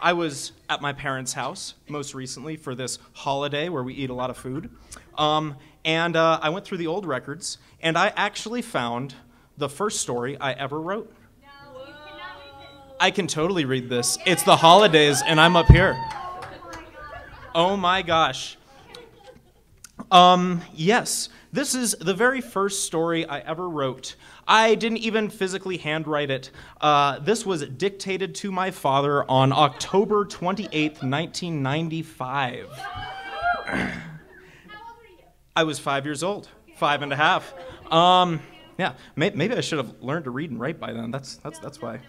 I was at my parents' house most recently for this holiday where we eat a lot of food. And I went through the old records, and I actually found the first story I ever wrote. No, you cannot read this. I can totally read this. It's the holidays, and I'm up here. Oh my gosh. Yes, this is the very first story I ever wrote. I didn't even physically handwrite it. This was dictated to my father on October 28th, 1995. How old were you? I was 5 years old, 5 and a half. Yeah, maybe I should have learned to read and write by then. That's why.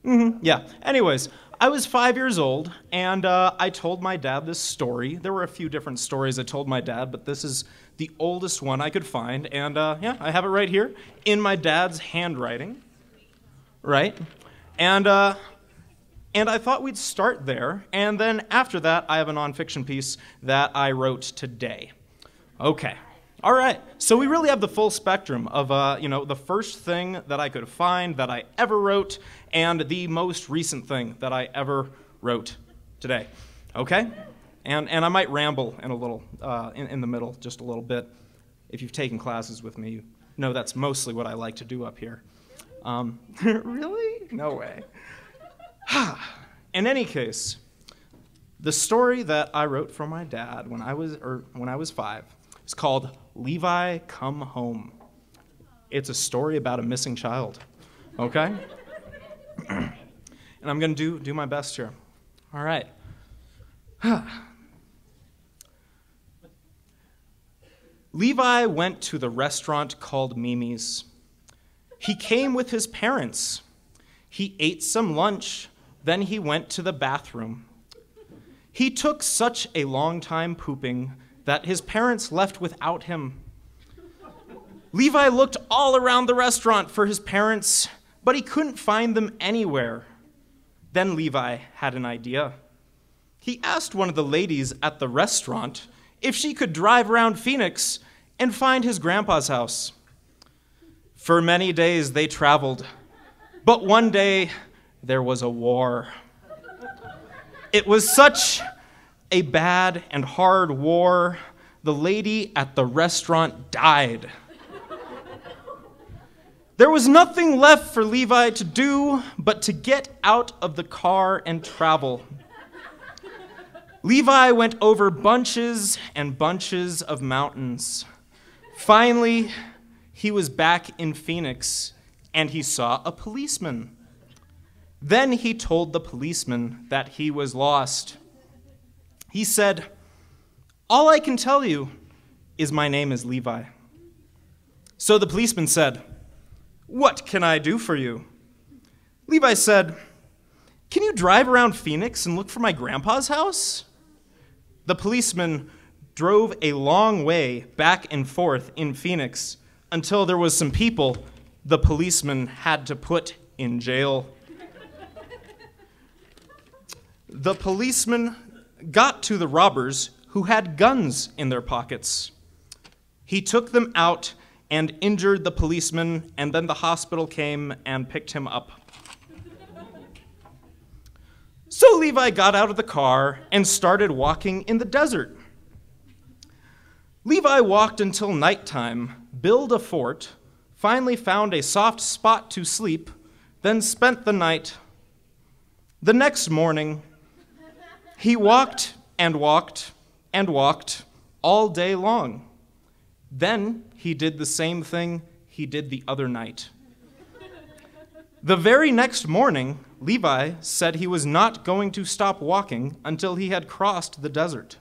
Yeah. Anyways, I was 5 years old, and I told my dad this story. There were a few different stories I told my dad, but this is the oldest one I could find. And yeah, I have it right here in my dad's handwriting. Right? And I thought we'd start there, and then after that, I have a nonfiction piece that I wrote today. Okay. All right, so we really have the full spectrum of, the first thing that I could find that I ever wrote and the most recent thing that I ever wrote today, okay? And I might ramble in a little, in the middle, just a little bit. If you've taken classes with me, you know that's mostly what I like to do up here. Really? No way. In any case, the story that I wrote for my dad when I was 5 is called Levi Come Home. It's a story about a missing child, okay? And I'm going to do my best here. All right. Levi went to the restaurant called Mimi's. He came with his parents. He ate some lunch, then he went to the bathroom. He took such a long time pooping that his parents left without him. Levi looked all around the restaurant for his parents, but he couldn't find them anywhere. Then Levi had an idea. He asked one of the ladies at the restaurant if she could drive around Phoenix and find his grandpa's house. For many days they traveled, but one day there was a war. It was such a bad and hard war, the lady at the restaurant died. There was nothing left for Levi to do but to get out of the car and travel. Levi went over bunches and bunches of mountains. Finally, he was back in Phoenix, and he saw a policeman. Then he told the policeman that he was lost. He said, "All I can tell you is my name is Levi." So the policeman said, "What can I do for you?" Levi said, "Can you drive around Phoenix and look for my grandpa's house?" The policeman drove a long way back and forth in Phoenix until there was some people the policeman had to put in jail. The policeman got to the robbers who had guns in their pockets. He took them out and injured the policeman, and then the hospital came and picked him up. So Levi got out of the car and started walking in the desert. Levi walked until nighttime, built a fort, finally found a soft spot to sleep, then spent the night. The next morning, he walked and walked and walked all day long. Then he did the same thing he did the other night. The very next morning, Levi said he was not going to stop walking until he had crossed the desert.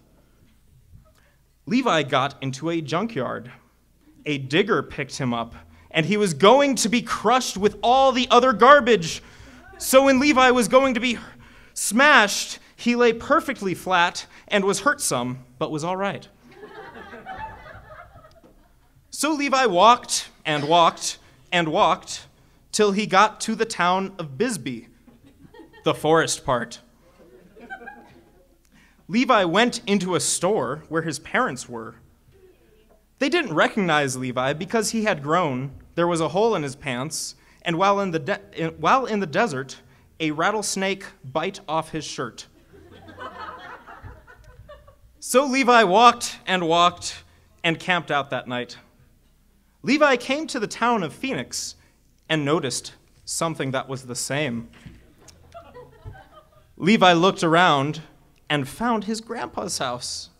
Levi got into a junkyard. A digger picked him up, and he was going to be crushed with all the other garbage. So when Levi was going to be smashed, he lay perfectly flat and was hurt some, but was all right. So Levi walked and walked and walked till he got to the town of Bisbee, the forest part. Levi went into a store where his parents were. They didn't recognize Levi because he had grown, there was a hole in his pants, and while in the desert, a rattlesnake bite off his shirt. So Levi walked and camped out that night. Levi came to the town of Phoenix and noticed something that was the same. Levi looked around and found his grandpa's house.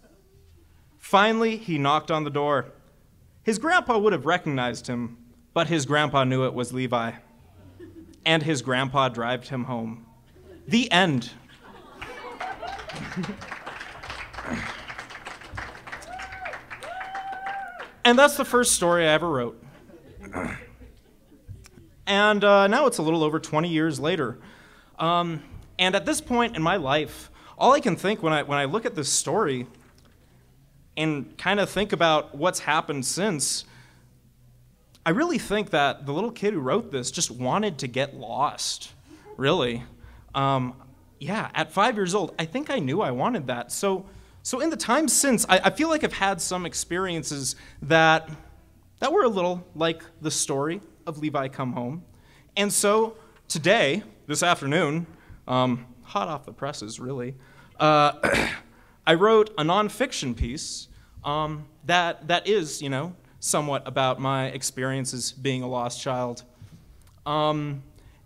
Finally, he knocked on the door. His grandpa would have recognized him, but his grandpa knew it was Levi. And his grandpa drove him home. The end. And that's the first story I ever wrote. And now it's a little over 20 years later. And at this point in my life, all I can think when I look at this story and kind of think about what's happened since, I really think that the little kid who wrote this just wanted to get lost, really. Yeah, at 5 years old, I think I knew I wanted that. So in the time since, I feel like I've had some experiences that were a little like the story of Levi Come Home. And so today, this afternoon, hot off the presses, really, I wrote a nonfiction piece that is, somewhat about my experiences being a lost child. Yeah,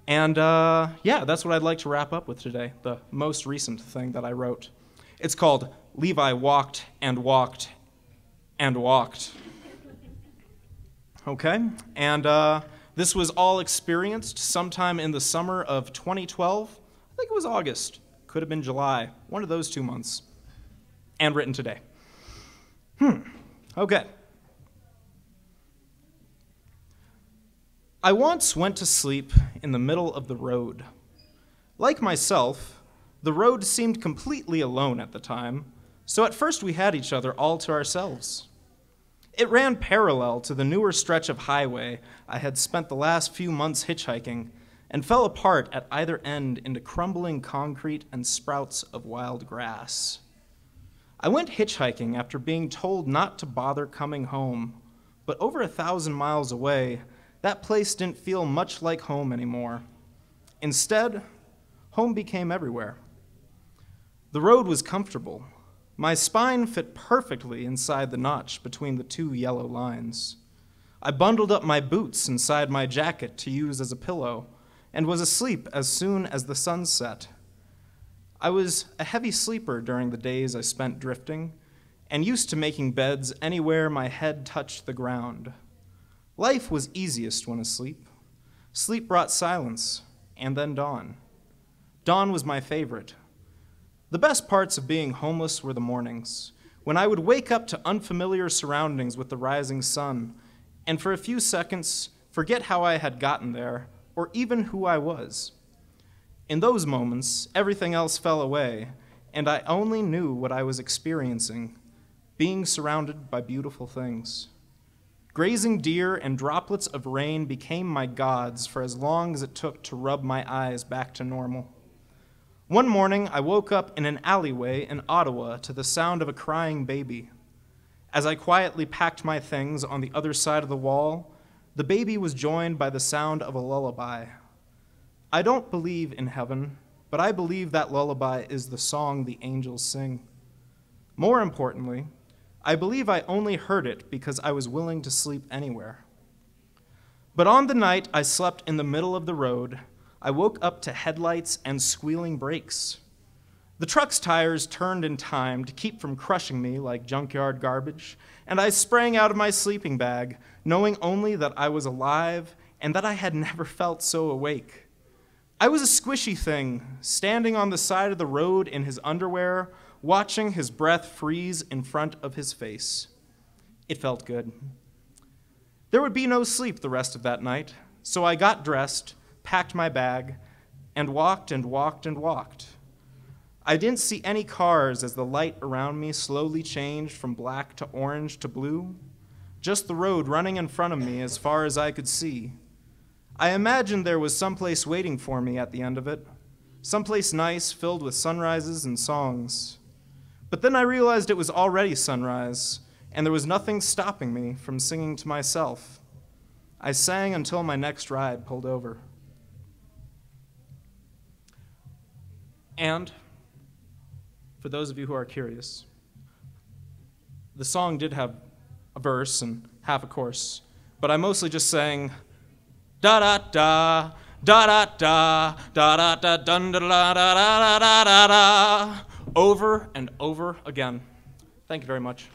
that's what I'd like to wrap up with today, the most recent thing that I wrote. It's called Levi Walked and Walked and Walked. Okay, and this was all experienced sometime in the summer of 2012. I think it was August, could have been July, one of those 2 months, and written today. Okay. I once went to sleep in the middle of the road. Like myself, the road seemed completely alone at the time, so at first we had each other all to ourselves. It ran parallel to the newer stretch of highway I had spent the last few months hitchhiking and fell apart at either end into crumbling concrete and sprouts of wild grass. I went hitchhiking after being told not to bother coming home, but over 1,000 miles away, that place didn't feel much like home anymore. Instead, home became everywhere. The road was comfortable. My spine fit perfectly inside the notch between the two yellow lines. I bundled up my boots inside my jacket to use as a pillow and was asleep as soon as the sun set. I was a heavy sleeper during the days I spent drifting and used to making beds anywhere my head touched the ground. Life was easiest when asleep. Sleep brought silence, and then dawn. Dawn was my favorite. The best parts of being homeless were the mornings, when I would wake up to unfamiliar surroundings with the rising sun, and for a few seconds, forget how I had gotten there, or even who I was. In those moments, everything else fell away, and I only knew what I was experiencing, being surrounded by beautiful things. Grazing deer and droplets of rain became my gods for as long as it took to rub my eyes back to normal. One morning, I woke up in an alleyway in Ottawa to the sound of a crying baby. As I quietly packed my things on the other side of the wall, the baby was joined by the sound of a lullaby. I don't believe in heaven, but I believe that lullaby is the song the angels sing. More importantly, I believe I only heard it because I was willing to sleep anywhere. But on the night I slept in the middle of the road, I woke up to headlights and squealing brakes. The truck's tires turned in time to keep from crushing me like junkyard garbage, and I sprang out of my sleeping bag, knowing only that I was alive and that I had never felt so awake. I was a squishy thing, standing on the side of the road in his underwear, watching his breath freeze in front of his face. It felt good. There would be no sleep the rest of that night, so I got dressed, packed my bag, and walked and walked and walked. I didn't see any cars as the light around me slowly changed from black to orange to blue, just the road running in front of me as far as I could see. I imagined there was someplace waiting for me at the end of it, someplace nice filled with sunrises and songs. But then I realized it was already sunrise, and there was nothing stopping me from singing to myself. I sang until my next ride pulled over. And for those of you who are curious, the song did have a verse and half a chorus, but I mostly just sang da da da da da da da da da dun da da da da da da da over and over again. Thank you very much.